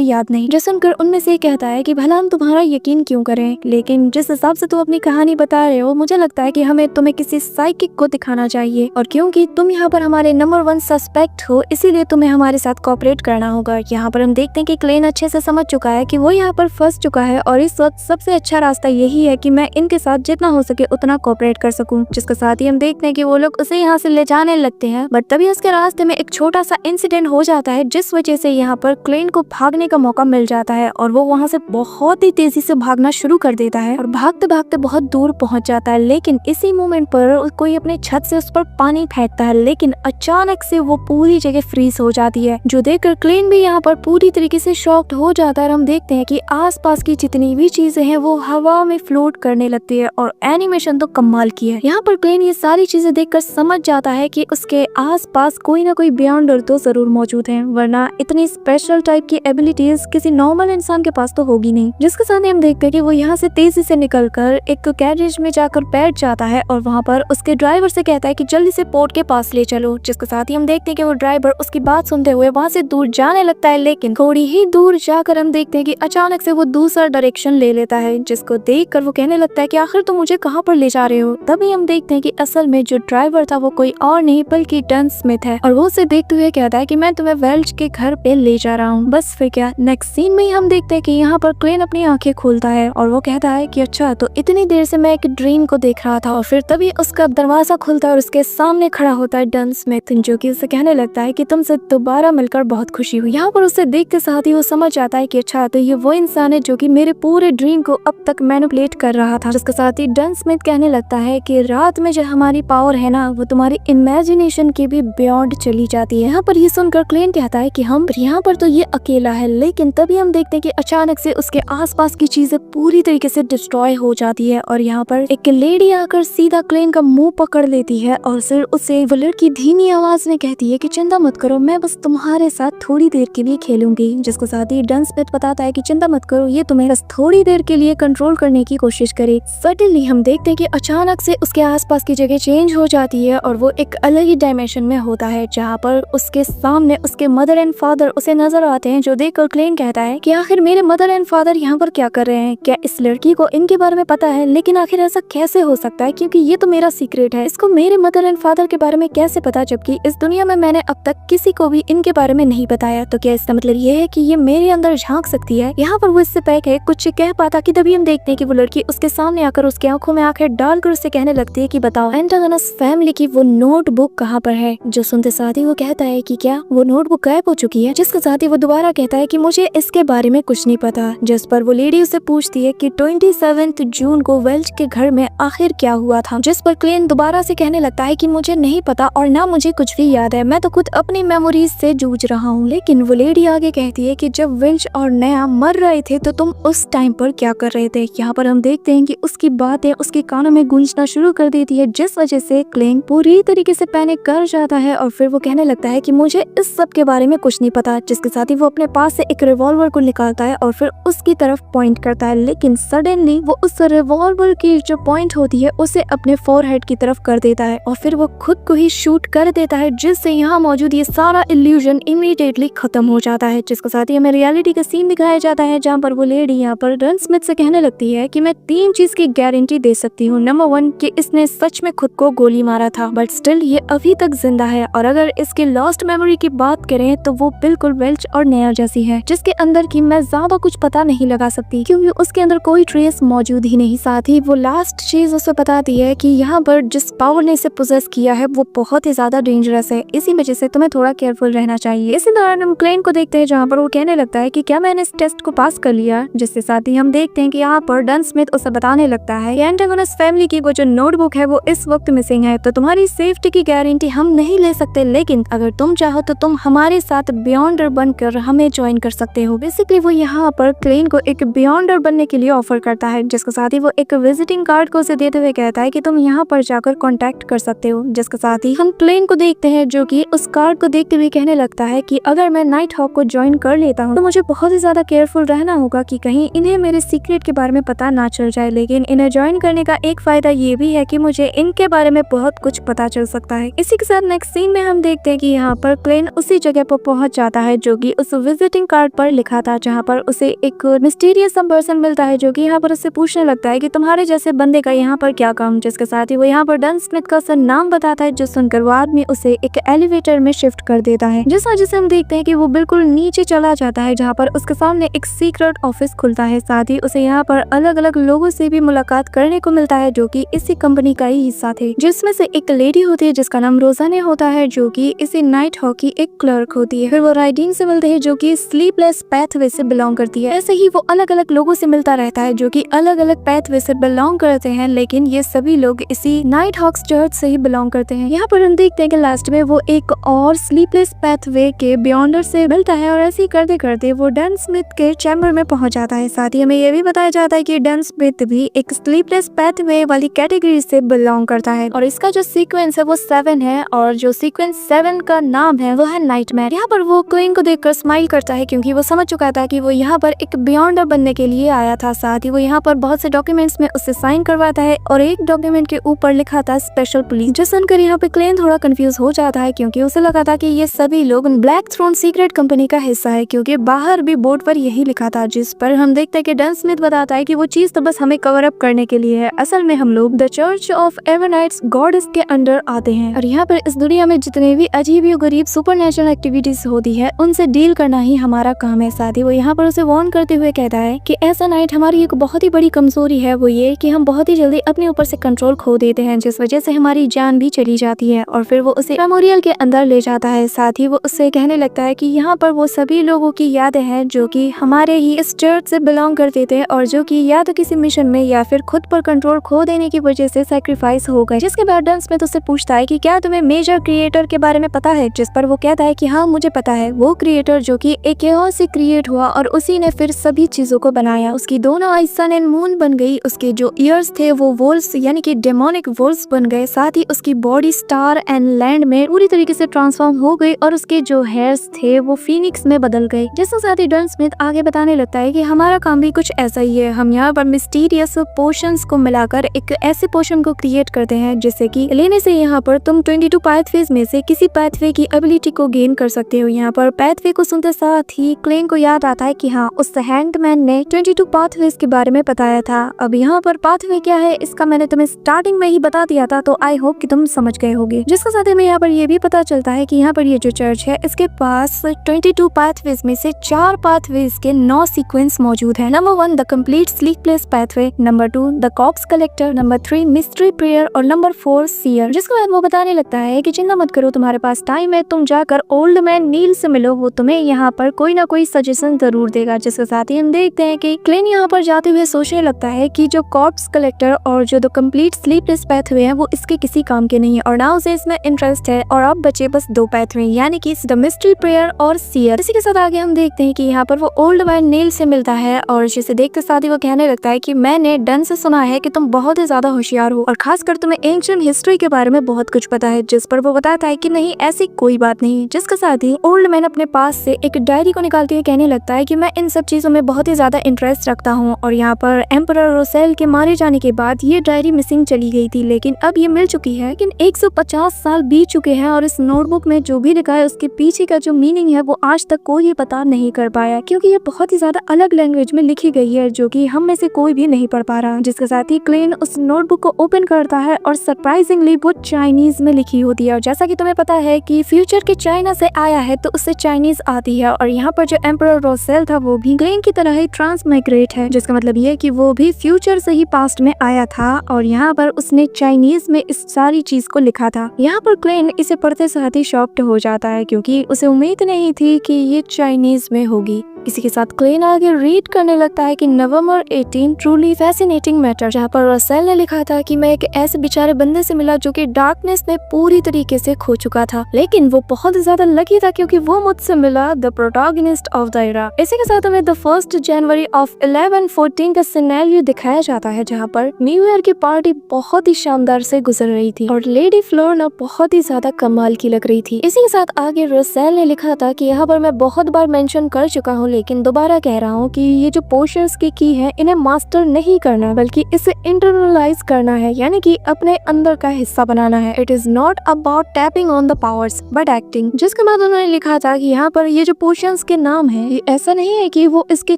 याद नहीं। जो सुनकर उनमें से कहता है कि भला हम तुम्हारा यकीन क्यों करें, लेकिन जिस हिसाब से तुम अपनी कहानी बता रहे हो मुझे लगता है कि हमें तुम्हें किसी साइकिक को दिखाना चाहिए, और क्योंकि तुम यहाँ पर हमारे नंबर 1 सस्पेक्ट हो इसीलिए तुम्हें हमारे साथ कोऑपरेट करना होगा। यहाँ पर हम देखते हैं कि क्लेन अच्छे से समझ चुका है कि वो यहाँ पर फंस चुका है और इस वक्त सबसे अच्छा रास्ता यही है कि मैं इनके साथ जितना हो सके उतना कोऑपरेट कर सकूं। जिसके साथ ही हम देखते हैं कि वो लोग उसे यहाँ से ले जाने लगते हैं, बट तभी उसके रास्ते में एक छोटा सा इंसिडेंट हो जाता है जिस वजह से यहाँ पर क्लेन को भागने का मौका मिल जाता है और वो वहाँ से बहुत ही तेजी से भागना शुरू कर देता है और भागते भागते बहुत दूर पहुंच जाता है। लेकिन इसी मोमेंट पर कोई अपने छत से उस पर पानी फेंकता है, लेकिन अचानक से वो पूरी जगह फ्रीज हो जाती है, जो देखकर क्लेन भी यहाँ पर पूरी तरीके से शॉक्ड हो जाता है। और हम देखते हैं कि आसपास की जितनी भी चीजें हैं वो हवा में फ्लोट करने लगती है और एनिमेशन तो कमाल की है। यहाँ पर क्लेन ये सारी चीजें देखकर समझ जाता है कि उसके आसपास कोई ना कोई बियॉन्डर तो जरूर मौजूद है, वरना इतनी स्पेशल टाइप की एबिलिटीज किसी नॉर्मल इंसान के पास तो होगी नहीं। जिसके साथ हम देखते हैं कि वो यहाँ से तेजी से निकलकर एक गैरेज में जाकर बैठ जाता है और वहाँ पर उसके ड्राइवर से कहता है कि जल्दी से पोर्ट के पास ले चलो। जिसके साथ ही हम देखते हैं कि वो ड्राइवर उसकी बात सुनते हुए वहाँ से दूर जाने लगता है, लेकिन थोड़ी ही दूर जाकर हम देखते हैं कि अचानक से वो दूसरा डायरेक्शन ले लेता है, जिसको देखकर वो कहने लगता है कि आखिर तुम मुझे कहाँ पर ले जा रहे हो। तभी हम देखते हैं कि असल में जो ड्राइवर था वो कोई और नहीं बल्कि डन स्मिथ है और वो उसे देखते हुए कहता है कि मैं तुम्हें वेल्च के घर पे ले जा रहा हूँ। बस फिर क्या, नेक्स्ट सीन में ही हम देखते हैं कि यहाँ पर क्लेन अपनी आंखें खोलता है और वो कहता है कि अच्छा तो इतनी देर से मैं एक ड्रीम को देख रहा था। और फिर तभी उसका दरवाजा खुलता है और उसके सामने खड़ा होता है डन स्मिथ, जो कि उसे कहने लगता है कि तुमसे दोबारा मिलकर बहुत खुशी हुई। यहाँ पर उसे देखते साथ ही वो समझ जाता है कि अच्छा तो ये वो इंसान है जो कि मेरे पूरे ड्रीम को अब तक मैनिपुलेट कर रहा था। जिसके साथ ही डन स्मिथ कहने लगता है कि रात में जो हमारी पावर है ना वो तुम्हारी इमेजिनेशन के भी बियॉन्ड चली जाती है। यहाँ पर ये सुनकर क्लेन कहता है कि हम यहाँ पर तो ये अकेला है, लेकिन तभी हम देखते हैं कि अचानक से उसके आसपास की चीजें पूरी तरीके से डिस्ट्रॉय हो जाती है और यहाँ पर एक लेडी आकर सीधा क्लेन का मुंह पकड़ लेती है और फिर उसे वो लड़की धीमी आवाज में कहती है कि चिंता मत करो, मैं बस तुम्हारे साथ थोड़ी देर के लिए खेलूंगी। जिसको साथ ही डन स्मिथ बताता है कि चिंता मत करो, ये तुम्हें बस थोड़ी देर के लिए कंट्रोल करने की कोशिश करे। सडनली हम देखते हैं कि अचानक से उसके आसपास की जगह चेंज हो जाती है और वो एक अलग ही डायमेंशन में होता है, जहाँ पर उसके सामने उसके मदर एंड फादर उसे नजर आते हैं, जो देखकर क्लेन कहता है कि आखिर मेरे मदर एंड फादर यहाँ पर क्या कर रहे हैं, क्या इस लड़की को इनके बारे में पता है? लेकिन आखिर ऐसा कैसे हो सकता है, क्योंकि ये तो मेरा सीक्रेट है, इसको मेरे मदर एंड फादर के बारे में कैसे पता, जबकि इस दुनिया में मैंने अब तक किसी को भी इनके बारे में नहीं बताया। तो क्या इसका मतलब ये है कि ये मेरे अंदर झांक सकती है? यहाँ पर वो इससे पहले कुछ कह पाता कि तभी हम देखते हैं कि वो लड़की उसके सामने आकर उसकी आंखों में आंखें डालकर उससे कहने लगती है कि बताओ एंटागोनस फैमिली की वो नोटबुक कहाँ पर है? जो सुनते साथ ही वो कहता है कि क्या वो नोटबुक गायब हो चुकी है? जिसके साथ ही वो दोबारा कहता है कि मुझे इसके बारे में कुछ नहीं पता। जिस पर वो लेडी उसे पूछती है कि 27 जून को वेल्च के घर में आखिर क्या हुआ था? जिस पर क्लेन दोबारा से कहने लगता है कि मुझे नहीं पता और ना मुझे कुछ भी याद है, मैं तो खुद अपनी मेमोरीज से जूझ रहा हूँ। लेकिन वो लेडी आगे कहती है कि जब वेल्च और नया मर रहे थे तो तुम उस टाइम पर क्या कर रहे थे? यहाँ पर हम देखते हैं कि उसकी बातें उसके कानों में गूंजना शुरू कर देती है, जिस वजह से क्लेन पूरी तरीके से पैनिक कर जाता है और फिर वो कहने लगता है कि मुझे इस सब के बारे में कुछ नहीं पता। जिसके साथ ही वो अपने पास से एक रिवॉल्वर को निकालता है और फिर उसकी तरफ पॉइंट करता है, लेकिन सडनली वो उस रिवॉल्वर की जो पॉइंट होती है उसे अपने फोरहेड की तरफ कर देता है और फिर वो खुद को ही शूट कर देता है, जिससे यहाँ मौजूद ये सारा इल्यूजन इमीडिएटली खत्म हो जाता है। जिसके साथ ही हमें रियलिटी का सीन दिखाया जाता है, जहाँ पर वो लेडी यहाँ पर डन स्मिथ से कहने लगती है कि मैं 3 चीज की गारंटी दे सकती हूँ। नंबर 1 कि इसने सच में खुद को गोली मारा था, बट स्टिल ये अभी तक जिंदा है, और अगर इसके लॉस्ट मेमोरी की बात करें तो वो बिल्कुल वेल्च और नया जैसी है, जिसके अंदर की मैं ज्यादा कुछ पता नहीं लगा सकती क्योंकि उसके अंदर कोई ट्रेस मौजूद ही नहीं। साथ ही वो लास्ट चीज उसे बताती है कि यहाँ पर जिस पावर ने इसे पोजेस किया है वो बहुत ही ज्यादा डेंजरस है, इसी वजह से तुम्हें थोड़ा केयरफुल रहना चाहिए। इसी दौरान हम क्लेन को देखते हैं, जहाँ पर वो कहने लगता है कि क्या मैंने इस टेस्ट को पास कर लिया। जिसके साथ ही हम देखते हैं कि यहाँ पर डन स्मिथ उसे बताने लगता है कि एंटागोनस फैमिली की वो जो नोटबुक है वो इस वक्त मिसिंग है, तो तुम्हारी सेफ्टी की गारंटी हम नहीं ले सकते, लेकिन अगर तुम चाहो तो तुम हमारे साथ बियॉन्डर बनकर हमें ज्वाइन कर सकते हो। बेसिकली वो यहाँ पर क्लेन को एक बियॉन्डर बनने के लिए ऑफर करता है, जिसके साथ ही वो एक विजिटिंग कार्ड को उसे देते हुए कहता है कि तुम यहाँ पर जाकर कांटेक्ट कर सकते हो। जिसके साथ ही हम क्लेन को देखते हैं, जो कि उस कार्ड को देखते हुए कहने लगता है कि अगर मैं नाइट हॉक को ज्वाइन कर लेता हूँ तो मुझे बहुत ही ज्यादा केयरफुल रहना होगा कि कहीं इन्हें मेरे सीक्रेट के बारे में पता ना चल जाए, लेकिन इन्हें ज्वाइन करने का एक फायदा ये भी है कि मुझे इनके बारे में बहुत कुछ पता चल सकता है। इसी के साथ नेक्स्ट सीन में हम देखते हैं कि यहाँ पर क्लेन उसी जगह पर पहुंच जाता है जो कि उस विजिटिंग कार्ड पर लिखा था, जहाँ पर उसे एक मिस्टीरियस पर्सन मिलता है जो कि यहाँ पर उससे पूछने लगता है कि तुम्हारे जैसे बंदे का यहाँ पर क्या काम। जिसके साथ ही वो यहाँ पर डन स्मिथ का नाम बताता है, जो सुनकर वो आदमी उसे एक एलिवेटर में शिफ्ट कर देता है। जिस वजह से हम देखते हैं कि वो बिल्कुल नीचे चला जाता है, जहाँ पर उसके सामने एक सीक्रेट ऑफिस खुलता है। साथ ही उसे यहाँ पर अलग अलग लोगों से भी मुलाकात करने को मिलता है जो कि इसी कंपनी का ही हिस्सा थे, जिसमें से एक लेडी होती है जिसका नाम रोजाने होता है, जो कि इसी नाइट हॉक की एक क्लर्क होती है। फिर वो राइडिन से मिलते हैं जो कि स्लीपलेस पैथवे से बिलोंग करती है। ऐसे ही वो अलग अलग लोगों से मिलता रहता है जो कि अलग अलग पैथवे से बिलोंग करते हैं, लेकिन ये सभी लोग इसी नाइट हॉक्स चर्च से ही बिलोंग करते हैं। यहाँ पर हम देखते हैं कि लास्ट में वो एक और स्लीपलेस पैथवे के बियॉन्डर से मिलता है और ऐसे ही करते करते वो डन स्मिथ के चैम्बर में पहुंच जाता है। साथ ही हमें ये भी बताया जाता है कि डन स्मिथ भी एक स्लीपलेस पैथवे वाली कैटेगरी से बिलोंग करता है और इसका जो सीक्वेंस है वो 7 है और जो सीक्वेंस 7 का नाम है वो है नाइटमेयर। यहाँ पर वो क्वीन को देखकर स्माइल करता है क्योंकि वो समझ चुका था कि वो यहाँ पर एक बियॉन्डर बनने के लिए आया था। साथ ही वो यहाँ पर बहुत से डॉक्यूमेंट्स में उससे साइन करवाता है और एक डॉक्यूमेंट के ऊपर लिखा था स्पेशल पुलिस। जो सुनकर यहाँ पे क्लेन थोड़ा कंफ्यूज हो जाता है क्योंकि उसे लगा था कि ये सभी लोग ब्लैक थ्रोन सीक्रेट कंपनी का हिस्सा है, क्योंकि बाहर भी बोर्ड पर यही लिखा था। जिस पर हम देखते हैं कि डन स्मिथ बताता है कि वो चीज तो बस हमें कवर अप करने के लिए है, असल में हम लोग द चर्च ऑफ एवरनाइट्स गॉडेस के अंडर आते हैं और यहाँ पर इस दुनिया में जितने भी अजीब गरीब सुपरनेचुरल एक्टिविटीज होती है उनसे डील करना ही हमारा काम है। साथ ही वो यहाँ पर उसे वार्न करते हुए कहता है कि ऐसा नाइट हमारी एक बहुत ही बड़ी कमजोरी है, वो ये कि हम बहुत ही जल्दी अपने ऊपर से कंट्रोल खो देते हैं, जिस वजह से हमारी जान भी चली जाती है। और फिर वो उसे मेमोरियल के अंदर ले जाता है। साथ ही वो उससे कहने लगता है कि यहाँ पर वो सभी लोगों की यादें हैं जो कि हमारे ही इस चर्च से बिलोंग करते थे और जो कि या तो किसी मिशन में या फिर खुद पर कंट्रोल खो देने की वजह से सैक्रिफाइस हो गए। जिसके बाद डन स्मिथ उससे पूछता है कि क्या तुम्हें मेजर क्रिएटर के बारे में पता है, जिस पर वो कहता है कि हाँ मुझे पता है, वो क्रिएटर जो कि एक केओस से क्रिएट हुआ और उसी ने फिर सभी चीजों को बनाया। उसकी दोनों आई सन एंड मून बन गई, उसके जो ईयर्स थे वो वोल्स यानी कि डेमोनिक वोल्स बन गए। साथ ही उसकी बॉडी स्टार एंड लैंड में पूरी तरीके से ट्रांसफॉर्म हो गई और उसके जो हेयर्स थे वो फीनिक्स में बदल गए। जिसके साथ ही डन स्मिथ आगे बताने लगता है कि हमारा काम भी कुछ ऐसा ही है, हम यहाँ पर मिस्टीरियस पोशंस को मिलाकर एक ऐसे पोशन को क्रिएट करते हैं जिससे कि लेने से यहाँ पर तुम 22 पाथवेज में से किसी पाथवे की एबिलिटी को गेन कर सकते हो। यहाँ पर पाथवे को सुनते साथ ही क्लेन को याद आता है कि हाँ उस हैंगमैन ने 22 पाथवेज के बारे में बताया था। अब यहाँ पर पाथवे क्या है इसका मैंने तुम्हें स्टार्टिंग में ही बता दिया था, तो आई होप कि तुम समझ गए होगे। जिसके साथ हमें यहाँ पर ये भी पता चलता है कि यहाँ पर ये जो चर्च है इसके पास 22 पाथवेज में से 4 पाथवेज के 9 सीक्वेंस मौजूद है। Number 1 the complete sleepless pathway, number 2 the corps collector, number 3 mystery prayer और नंबर 4 सीयर। जिसके बाद वो बताने लगता है कि चिंता मत करो, तुम्हारे पास टाइम है, तुम जाकर ओल्ड मैन नील से मिलो, वो तुम्हें यहाँ पर कोई ना कोई सजेशन जरूर देगा। जिसके साथ ही हम देखते हैं कि क्लेन यहाँ पर जाते हुए सोचने लगता है कि जो कॉर्प्स कलेक्टर और जो द कंप्लीट स्लीपलेस पाथवे है वो इसके किसी काम के नहीं है और ना उसे इसमें इंटरेस्ट है और अब बचे बस 2 पाथवे यानी कि द मिस्ट्री प्रेयर और सीयर। इसी के साथ आगे हम देखते हैं कि यहाँ पर वो ओल्ड मैन नील से मिलता है और जिसे देखते साथ ही वो कहने लगता है कि मैंने डन से सुना है कि तुम बहुत ही ज्यादा होशियार हो और खासकर तुम्हें एंशिएंट हिस्ट्री के बारे में बहुत कुछ पता है। जिस पर वो बताता है कि नहीं ऐसी कोई बात नहीं। जिसके साथ ही ओल्ड मैन अपने पास से एक डायरी को निकालते हुए कहने लगता है कि मैं इन सब चीजों में बहुत ही ज्यादा इंटरेस्ट रखता हूँ और यहाँ पर एम्परर रोसेल के मारे जाने के बाद ये डायरी मिसिंग चली गई थी, लेकिन अब ये मिल चुकी है। लेकिन 150 साल बीत चुके हैं और इस नोटबुक में जो भी लिखा है उसके पीछे का जो मीनिंग है वो आज तक कोई पता नहीं कर पाया, क्योंकि ये बहुत ही ज्यादा अलग लैंग्वेज में लिखी गई है जो कि हम में से कोई भी नहीं पढ़ पा रहा। जिसके साथ ही क्लेन उस नोटबुक को ओपन करता है और सरप्राइजिंगली वो चाइनीज में लिखी होती है और जैसा कि तुम्हें पता है कि फ्यूचर के चाइना से आया है तो उससे चाइनीज आती है और यहाँ पर जो एम्परर रोसेल था वो भी क्लेन की तरह ही ट्रांसमाइग्रेट है, जिसका मतलब ये कि वो भी फ्यूचर से ही पास्ट में आया था और यहाँ पर उसने चाइनीज में इस सारी चीज को लिखा था। यहाँ पर क्लेन इसे पढ़ते साथ ही शॉक्ड हो जाता है क्योंकि उसे उम्मीद नहीं थी कि ये चाइनीज में होगी। इसी के साथ क्लेन आगे रीड करने लगता है कि नवंबर 18 ट्रूली फैसिनेटिंग मैटर, जहाँ पर रसेल ने लिखा था कि मैं एक ऐसे बेचारे बंदे से मिला जो कि डार्कनेस में पूरी तरीके से खो चुका था, लेकिन वो बहुत ज्यादा लकी था क्योंकि वो मुझसे मिला the protagonist of the era. इसी के साथ हमें द 1 जनवरी ऑफ 1114 का सिनेरियो दिखाया जाता है जहाँ पर न्यू ईयर की पार्टी बहुत ही शानदार से गुजर रही थी और लेडी फ्लोरना बहुत ही ज्यादा कमाल की लग रही थी। इसी के साथ आगे रसेल ने लिखा था कि यहाँ पर मैं बहुत बार मेंशन कर चुका हूँ लेकिन दोबारा कह रहा हूँ कि ये जो पोशंस की है इन्हें मास्टर नहीं करना बल्कि इसे इंटरनलाइज करना है, यानी कि अपने अंदर का हिस्सा बनाना है। It is not about tapping on the powers but acting. जिसके बाद उन्होंने लिखा था कि यहाँ पर ये जो पोशंस के नाम है ये ऐसा नहीं है कि वो इसके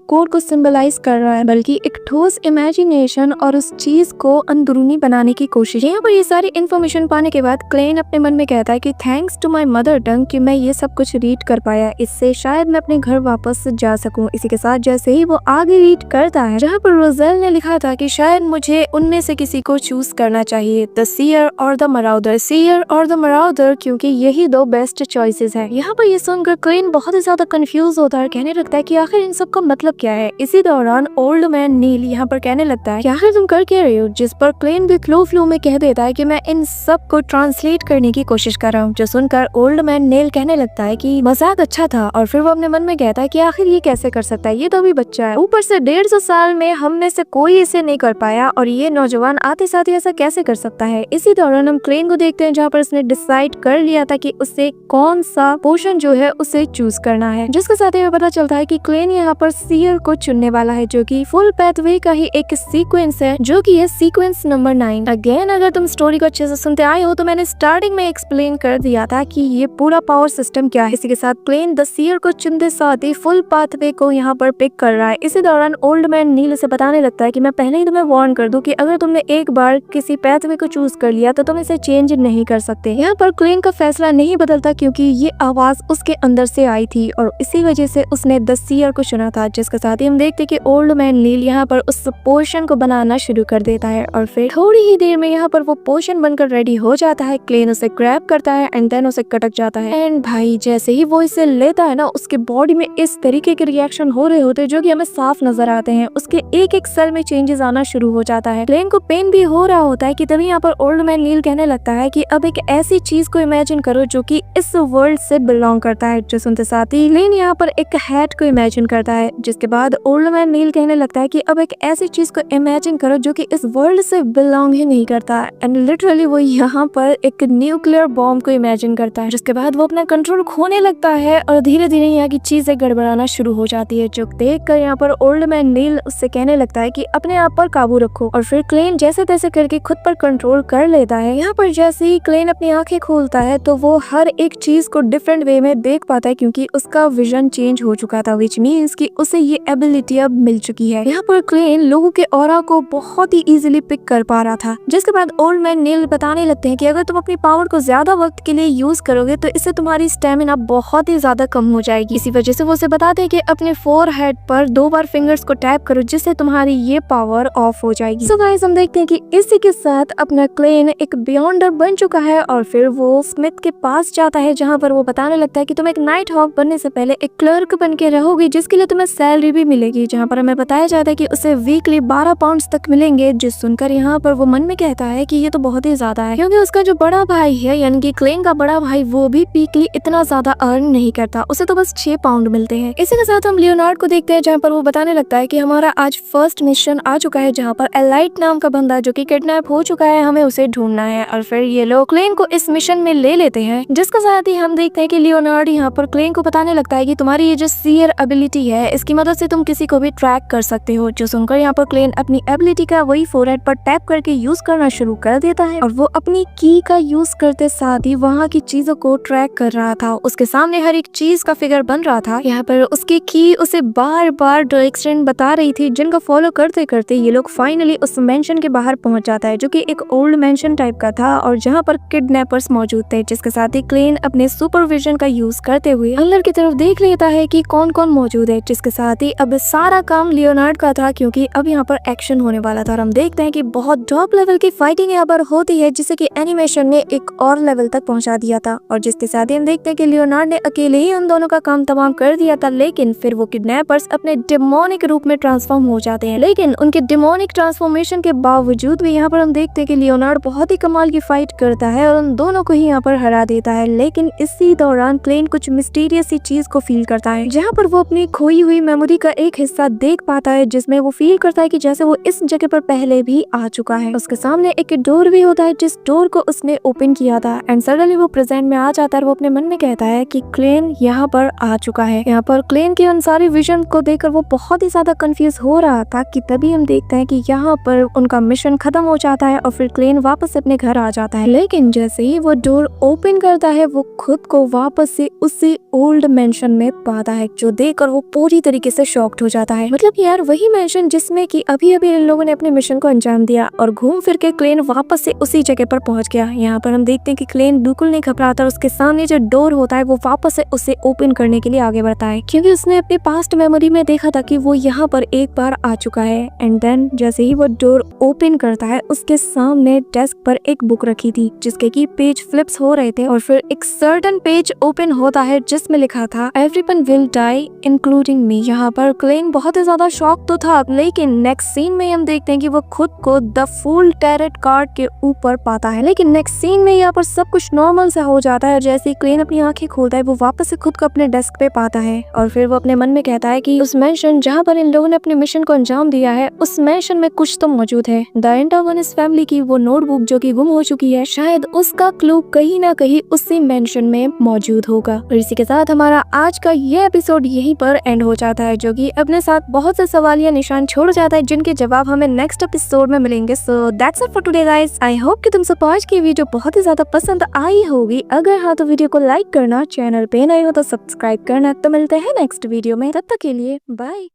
कोड को सिंबलाइज कर रहा है, बल्कि एक ठोस इमेजिनेशन और उस चीज को अंदरूनी बनाने की कोशिश। यहाँ पर ये सारी इन्फॉर्मेशन पाने के बाद क्लेन अपने मन में कहता है कि thanks to my mother tongue कि मैं ये सब कुछ रीड कर पाया, इससे शायद मैं अपने घर वापस जा सकूं। इसी के साथ जैसे ही वो आगे रीड करता है जहाँ पर रोजेल ने लिखा था कि शायद मुझे उनमें से किसी को चूज करना चाहिए, द सीयर और द मराउदर, सीयर और द मराउदर, क्योंकि यही दो बेस्ट चॉइसेस है। यहाँ पर ये सुनकर क्लेन बहुत ही ज्यादा कंफ्यूज होता है, कहने लगता है कि आखिर इन सब का मतलब क्या है। इसी दौरान ओल्ड मैन नील यहाँ पर कहने लगता है कि आखिर तुम कर क्या रहे हो, जिस पर क्लेन भी फ्लो में कह देता है कि मैं इन सब को ट्रांसलेट करने की कोशिश कर रहा हूँ। जो सुनकर ओल्ड मैन नील कहने लगता है कि मजाक अच्छा था, और फिर वो अपने मन में कहता है कि आखिर ये कैसे कर सकता है, ये तो अभी बच्चा है, ऊपर से 150 साल में हम में से कोई इसे नहीं कर पाया और ये नौजवान आते साथ ही ऐसा कैसे कर सकता है। इसी दौरान हम क्लेन को देखते हैं जहाँ पर उसने डिसाइड कर लिया था कि उसे कौन सा पोर्शन जो है उसे चूज करना है, जिसके साथ ही पता चलता है कि क्लेन यहाँ पर सीयर को चुनने वाला है, जो कि फुल पैथवे का ही एक सीक्वेंस है, जो कि है सीक्वेंस नंबर 9। अगेन अगर तुम स्टोरी को अच्छे से सुनते आए हो तो मैंने स्टार्टिंग में एक्सप्लेन कर दिया था कि ये पूरा पावर सिस्टम क्या है। इसी के साथ क्लेन द सीयर को चुनते साथ ही फुल पाथवे को यहाँ पर पिक कर रहा है। इसी दौरान ओल्ड मैन नील से बताने लगता है कि मैं पहले ही तुम्हें वार्न कर दूं कि अगर तुमने एक बार किसी पैथवे को चूज कर लिया तो तुम इसे चेंज नहीं कर सकते। यहाँ पर क्लेन का फैसला नहीं बदलता क्योंकि ये आवाज उसके अंदर से आई थी और इसी वजह से उसने द सीयर को चुना था। जिसके साथ ही हम देखते कि ओल्ड मैन नील यहाँ पर उस पोशन को बनाना शुरू कर देता है और फिर थोड़ी ही देर में यहाँ पर वो पोशन बनकर रेडी हो जाता है। क्लेन उसे ग्रैब करता है एंड देन उसे कटक जाता है एंड भाई जैसे ही वो इसे लेता है ना, उसके बॉडी में इस तरीके के रिएक्शन हो रहे होते हैं जो कि हमें साफ नजर आते हैं। उसके एक एक सेल में चेंजेस आना शुरू हो जाता है। क्लेन को पेन भी हो रहा होता है कि तभी यहाँ पर ओल्ड मैन नील कहने लगता है कि अब एक ऐसी चीज को इमेजिन करो जो कि इस वर्ल्ड से बिलोंग करता है। जो सुनते साथ ही क्लेन यहाँ पर एक हैट को इमेजिन करता है, जिसके बाद ओल्ड मैन नील कहने लगता है कि अब एक ऐसी चीज को इमेजिन करो जो कि इस वर्ल्ड से बिलोंग ही नहीं करता एंड लिटरली वो यहाँ पर एक न्यूक्लियर बॉम्ब को इमेजिन करता है। जिसके बाद वो अपना कंट्रोल खोने लगता है और धीरे धीरे यहाँ की चीजें गड़बड़ाना शुरू हो जाती है, जो देख कर यहाँ पर ओल्ड मैन नील उससे कहने लगता है कि अपने आप पर काबू रखो और फिर क्लेन जैसे तैसे करके खुद पर कंट्रोल कर लेता है। यहाँ पर जैसे ही क्लेन अपनी आंखें खोलता है तो वो हर एक चीज को डिफरेंट वे में देख पाता है क्योंकि उसका विजन चेंज हो चुका था, विच मीन्स कि उसे ये एबिलिटी अब मिल चुकी है। यहाँ पर क्लेन लोगों के ऑरा को बहुत ही इजीली पिक कर पा रहा था। जिसके बाद ओल्ड मैन नील बताने लगते हैं कि अगर तुम अपनी पावर को ज्यादा वक्त के लिए यूज करोगे तो इससे तुम्हारी स्टेमिना बहुत ही ज्यादा कम हो जाएगी। इसी वजह से वो उसे बताते हैं कि अपने फोरहेड पर 2 बार फिंगर्स को टैप करो जिससे तुम्हारी ये पावर ऑफ हो जाएगी। सो गाइस हम देखते हैं कि इसी के साथ अपना क्लेन एक बियॉन्डर बन चुका है और फिर वो स्मिथ के पास जाता है जहाँ पर वो बताने लगता है कि तुम एक नाइट हॉक बनने से पहले एक क्लर्क बन के रहोगे जिसके लिए तुम्हें सैलरी भी मिलेगी, जहाँ पर हमें बताया जाता है कि उसे वीकली 12 पाउंड्स तक मिलेंगे। जिस सुनकर यहाँ पर वो मन में कहता है कि ये तो बहुत ही ज्यादा है क्योंकि उसका जो बड़ा भाई है यानी कि क्लेन का बड़ा भाई वो भी वीकली इतना ज्यादा अर्न नहीं करता, उसे तो बस 6 पाउंड मिलते हैं। इसी के साथ हम लियोनार्ड को देखते हैं जहाँ पर वो बताने लगता है कि हमारा आज फर्स्ट मिशन आ चुका है जहाँ पर एलाइट नाम का बंदा जो कि किडनैप हो चुका है, हमें उसे ढूंढना है और फिर ये लोग क्लेन को इस मिशन में ले लेते हैं। जिसके साथ ही हम देखते हैं कि लियोनार्ड यहाँ पर क्लेन को बताने लगता है कि तुम्हारी ये जो सीयर एबिलिटी है इसकी मदद से तुम किसी को भी ट्रैक कर सकते हो। जो सुनकर यहाँ पर क्लेन अपनी एबिलिटी का वही फोरहेड पर टैप करके यूज करना शुरू कर देता है और वो अपनी की का यूज करते साथ ही वहाँ की चीजों को ट्रैक कर रहा था। उसके सामने हर एक चीज का फिगर बन रहा था। यहाँ पर उसकी की उसे बार बार डायरेक्शन बता रही थी जिनका फॉलो करते करते ये लोग फाइनली उस मेंशन के बाहर पहुंच जाता है जो कि एक ओल्ड मेंशन टाइप का था और जहाँ पर किडनैपर्स मौजूद थे। जिसके साथ ही क्लेन अपने सुपरविजन का यूज करते हुए अंदर की तरफ देख लेता है कि कौन कौन मौजूद है। जिसके साथ ही अब सारा काम लियोनार्ड का था क्योंकि अब यहाँ पर एक्शन होने वाला था और हम देखते हैं कि बहुत टॉप लेवल की फाइटिंग यहाँ पर होती है जिसे कि एनिमेशन ने एक और लेवल तक पहुंचा दिया था। और जिसके साथ ही हम देखते हैं कि लियोनार्ड ने अकेले ही उन दोनों का काम तमाम कर दिया था, लेकिन फिर वो किडनैपर्स अपने डेमोनिक रूप में ट्रांसफॉर्म हो जाते हैं। लेकिन उनके डेमोनिक ट्रांसफॉर्मेशन के बावजूद भी यहाँ पर हम देखते हैं कि लियोनार्ड बहुत ही कमाल की फाइट करता है और उन दोनों को ही यहाँ पर हरा देता है। लेकिन इसी दौरान क्लेन कुछ मिस्टीरियस सी चीज को फील करता है जहाँ पर वो अपनी खोई हुई मेमोरी का एक हिस्सा देख पाता है जिसमें वो फील करता है कि जैसे वो इस जगह पर पहले भी आ चुका है। उसके सामने एक डोर भी होता है जिस डोर को उसने ओपन किया था एंड सडनली वो प्रेजेंट में आ जाता है और वो अपने मन में कहता है कि क्लेन यहाँ पर आ चुका है। यहाँ पर क्लेन के उन सारे विजन को देखकर वो बहुत ही ज्यादा कंफ्यूज हो रहा था कि तभी हम देखते हैं कि यहाँ पर उनका मिशन खत्म हो जाता है और फिर क्लेन वापस अपने घर आ जाता है। लेकिन जैसे ही वो डोर ओपन करता है वो खुद को वापस से उसी ओल्ड मेंशन में पाता है, जो देखकर वो पूरी तरीके से शॉक्ड हो जाता है। मतलब यार वही मेंशन जिसमें कि अभी अभी इन लोगों ने अपने मिशन को अंजाम दिया और घूम फिर के क्लेन वापस से उसी जगह पर पहुंच गया। यहाँ पर हम देखते हैं कि क्लेन बिल्कुल नहीं घबराता और उसके सामने जो डोर होता है वो वापस से उसे ओपन करने के लिए आगे बढ़ता है, क्योंकि उसने अपने पास्ट मेमोरी में देखा था कि वो यहाँ पर एक बार आ चुका है। एंड देन जैसे ही वो डोर ओपन करता है उसके सामने डेस्क पर एक बुक रखी थी जिसके की पेज फ्लिप्स हो रहे थे और फिर एक सर्टन पेज ओपन होता है जिसमें लिखा था everyone will die including me. यहाँ पर क्लेन बहुत ही ज्यादा शॉक तो था, लेकिन नेक्स्ट सीन में हम देखते हैं कि वो खुद को द फूल टैरेट कार्ड के ऊपर पाता है। लेकिन नेक्स्ट सीन में यहाँ पर सब कुछ नॉर्मल सा हो जाता है। जैसे ही क्लेन अपनी आंखें खोलता है वो वापस से खुद को अपने डेस्क पे पाता है और फिर वो अपने मन में कहता है कि उस मेंशन जहाँ पर इन लोगों ने अपने मिशन को अंजाम दिया है उस मेंशन में कुछ तो मौजूद है। द एंटागोनिस्ट फैमिली की वो नोटबुक जो कि गुम हो चुकी है, शायद उसका क्लू कहीं ना कहीं उसी मेंशन में मौजूद होगा। और इसी के साथ हमारा आज का ये एपिसोड यहीं पर एंड हो जाता है, जो कि अपने साथ बहुत से सवालिया निशान छोड़ जाता है जिनके जवाब हमें नेक्स्ट एपिसोड में मिलेंगे। So that's it for today guys. I hope कि तुम सब आज की वीडियो बहुत ही ज्यादा पसंद आई होगी। अगर हाँ तो वीडियो को लाइक करना, चैनल पे नए हो तो सब्सक्राइब करना। तो मिलते हैं नेक्स्ट वीडियो में, तब तक के लिए बाय।